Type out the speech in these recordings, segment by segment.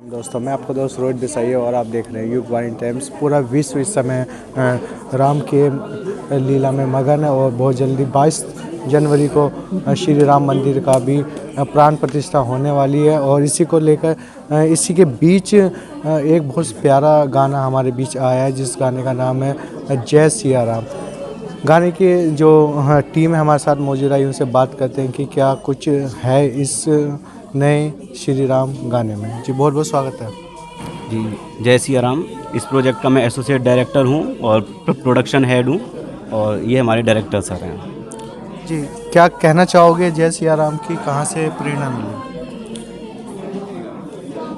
दोस्तों, मैं आपका दोस्त रोहित देसाई और आप देख रहे हैं युग वाणी टाइम्स। पूरा विश्व इस समय राम के लीला में मगन है और बहुत जल्दी 22 जनवरी को श्री राम मंदिर का भी प्राण प्रतिष्ठा होने वाली है। और इसी को लेकर इसी के बीच एक बहुत प्यारा गाना हमारे बीच आया है, जिस गाने का नाम है जय सिया राम। गाने की जो टीम है हमारे साथ मौजूद है, उनसे बात करते हैं कि क्या कुछ है इस नए श्री राम गाने में। जी बहुत बहुत स्वागत है। जी जय सिया राम। इस प्रोजेक्ट का मैं एसोसिएट डायरेक्टर हूँ और प्रोडक्शन हेड हूँ और ये हमारे डायरेक्टर सर हैं। जी क्या कहना चाहोगे जय सिया राम की कहाँ से प्रेरणा मिली?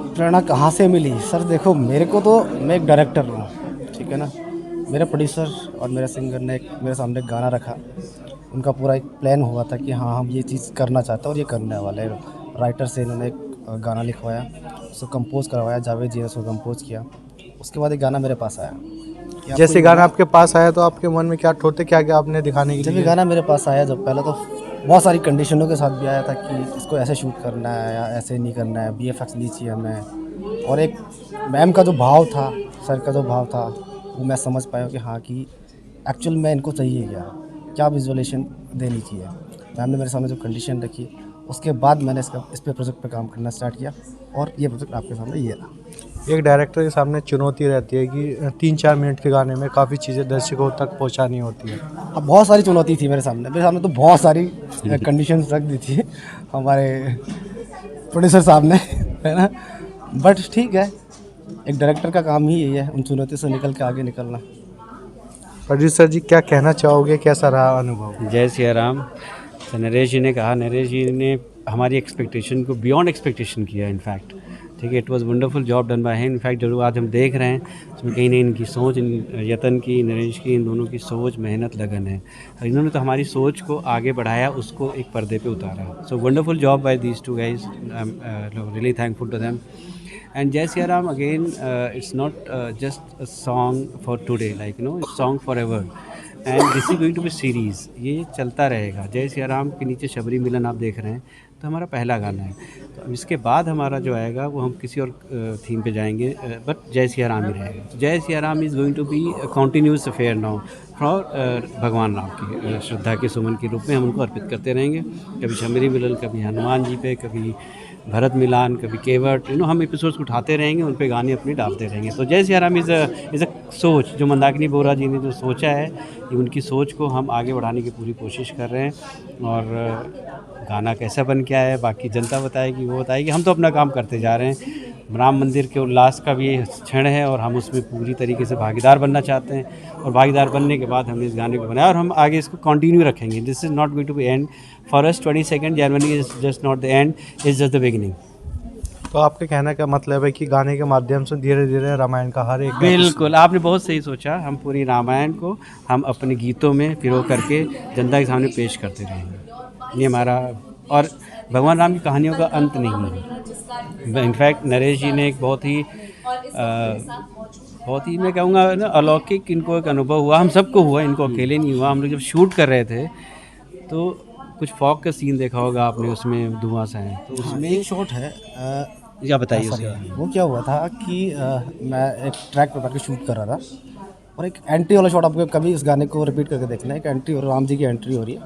प्रेरणा कहाँ से मिली सर? देखो, मेरे को तो मैं एक डायरेक्टर हूँ, ठीक है ना। मेरे प्रोड्यूसर और मेरे सिंगर ने मेरे सामने एक गाना रखा। उनका पूरा एक प्लान हुआ था कि हाँ हम ये चीज़ करना चाहते हैं और ये करने वाले हैं। राइटर से इन्होंने एक गाना लिखवाया, उसको कंपोज करवाया, जावेद जी ने उसको कंपोज किया। उसके बाद एक गाना मेरे पास आया। जैसे गाना आपके पास आया तो आपके मन में क्या ठोते, क्या क्या आपने दिखाने के जब ये लिए? गाना मेरे पास आया, जब पहले तो बहुत सारी कंडीशनों के साथ भी आया था कि इसको ऐसे शूट करना है या ऐसे नहीं करना है, VFX नहीं चाहिए हमें। और एक मैम का जो भाव था, सर का जो भाव था, वो मैं समझ पाया कि हाँ कि एक्चुअल में इनको चाहिए क्या विजुअलेशन देनी चाहिए। मैम ने मेरे सामने जो कंडीशन रखी, उसके बाद मैंने इस पे प्रोजेक्ट पे काम करना स्टार्ट किया और ये प्रोजेक्ट आपके सामने ये रहा। एक डायरेक्टर के सामने चुनौती रहती है कि 3-4 मिनट के गाने में काफ़ी चीज़ें दर्शकों तक पहुंचानी होती है। अब बहुत सारी चुनौती थी मेरे सामने तो बहुत सारी कंडीशंस रख दी थी हमारे प्रोड्यूसर साहब ने, है ना। बट ठीक है, एक डायरेक्टर का काम ही यही है, उन चुनौतियों से निकल के आगे निकलना। प्रोड्यूसर जी क्या कहना चाहोगे, कैसा रहा अनुभव? जय सिया राम। तो नरेश जी ने कहा, नरेश जी ने हमारी एक्सपेक्टेशन को बियॉन्ड एक्सपेक्टेशन किया इनफैक्ट। ठीक है, it was wonderful job done by him. In fact जो आज हम देख रहे हैं उसमें कहीं ना इनकी सोच, यतन की, नरेश की, इन दोनों की सोच, मेहनत, लगन है। इन्होंने तो हमारी सोच को आगे बढ़ाया, उसको एक पर्दे पे उतारा। So wonderful job by these two guys. I am really thankful to them. And Jai Siya Ram again, it's not just a song for today, like it's song forever. And this is going to be series. ये चलता रहेगा। जय सिया राम के नीचे शबरी मिलन आप देख रहे हैं, तो हमारा पहला गाना है। तो अब इसके बाद हमारा जो आएगा वो हम किसी और थीम पे जाएंगे, बट जय सिया राम ही रहेगा। Jai Siya Ram is going to be continuous affair now for Bhagwan Ram की श्रद्धा के सुमन के रूप में हम उनको अर्पित करते रहेंगे। कभी शबरी मिलन, कभी हनुमान जी पे, कभी भरत मिलान, कभी केवट, हम एपिसोड्स उठाते रहेंगे, उन पे गाने अपने डालते रहेंगे। तो जय सिया राम इज़ अ सोच जो मंदाकिनी बोरा जी ने जो सोचा है, ये उनकी सोच को हम आगे बढ़ाने की पूरी कोशिश कर रहे हैं। और गाना कैसा बन के आया है बाकी जनता बताएगी, वो बताएगी। हम तो अपना काम करते जा रहे हैं। राम मंदिर के उल्लास का भी ये क्षण है और हम उसमें पूरी तरीके से भागीदार बनना चाहते हैं। और भागीदार बनने के बाद हमने इस गाने को बनाया और हम आगे इसको कंटिन्यू रखेंगे। This is not going to be end for us. 22 January is just not the end, is just the beginning. तो आपके कहने का मतलब है कि गाने के माध्यम से धीरे धीरे रामायण का हर एक बिल्कुल, आपने बहुत सही सोचा। हम पूरी रामायण को हम अपने गीतों में पिरो करके जनता के सामने पेश करते रहेंगे। ये हमारा, और भगवान राम की कहानियों का अंत नहीं है। इनफैक्ट नरेश जी ने एक बहुत ही मैं कहूँगा ना अलौकिक इनको एक अनुभव हुआ। हम सबको हुआ, इनको अकेले नहीं हुआ। हम लोग जब शूट कर रहे थे तो कुछ फॉग का सीन देखा होगा आपने, उसमें धुआं सा है, तो उसमें एक शॉट है। क्या बताइए उसका। वो क्या हुआ था कि मैं एक ट्रैक पर बैठ के शूट कर रहा था और एक एंट्री वाला शॉट, आपको कभी इस गाने को रिपीट करके देखना है। एक एंट्री और राम जी की एंट्री हो रही है,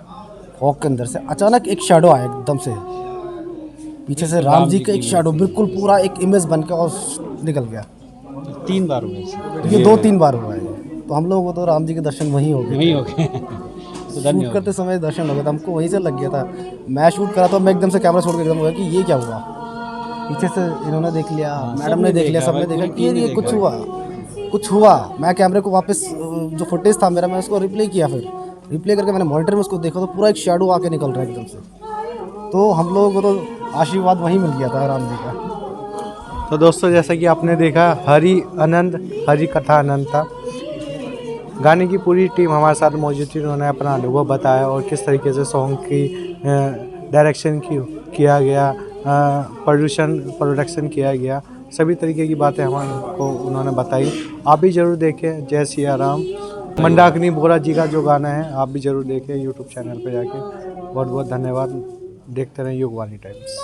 फॉग के अंदर से अचानक एक शैडो आया एकदम से पीछे से, राम जी का एक शैडो बिल्कुल पूरा एक इमेज बन के और निकल गया। 3 बार हुआ ये 2-3 बार हुआ है। तो हम लोगों को तो राम जी के दर्शन वहीं हो गए, शूट करते समय दर्शन हो गया था, हमको वहीं से लग गया था। मैं शूट करा था, मैं एकदम से कैमरा छोड़ के एकदम हो गया कि ये क्या हुआ। पीछे से इन्होंने देख लिया, मैडम ने देख लिया, सबने देखा कि ये कुछ हुआ। मैं कैमरे को वापस जो फुटेज था मेरा, मैं उसको रिप्ले किया। फिर रिप्ले करके मैंने मॉनिटर में उसको देखा तो पूरा एक शैडो आके निकल रहा है एकदम से। तो हम लोगों को तो आशीर्वाद वहीं मिल गया था राम जी का। तो दोस्तों, जैसा कि आपने देखा, हरि आनंद, हरि कथा अनंत था। गाने की पूरी टीम हमारे साथ मौजूद थी। उन्होंने अपना अनुभव बताया और किस तरीके से सॉन्ग की डायरेक्शन किया गया, प्रोडक्शन किया गया, सभी तरीके की बातें हमको उन्होंने बताई। आप भी ज़रूर देखें जय सिया राम। मंदाकिनी बोरा जी का जो गाना है आप भी ज़रूर देखें यूट्यूब चैनल पर जाके। बहुत बहुत धन्यवाद। देखते रहें युग वाणी टाइम्स।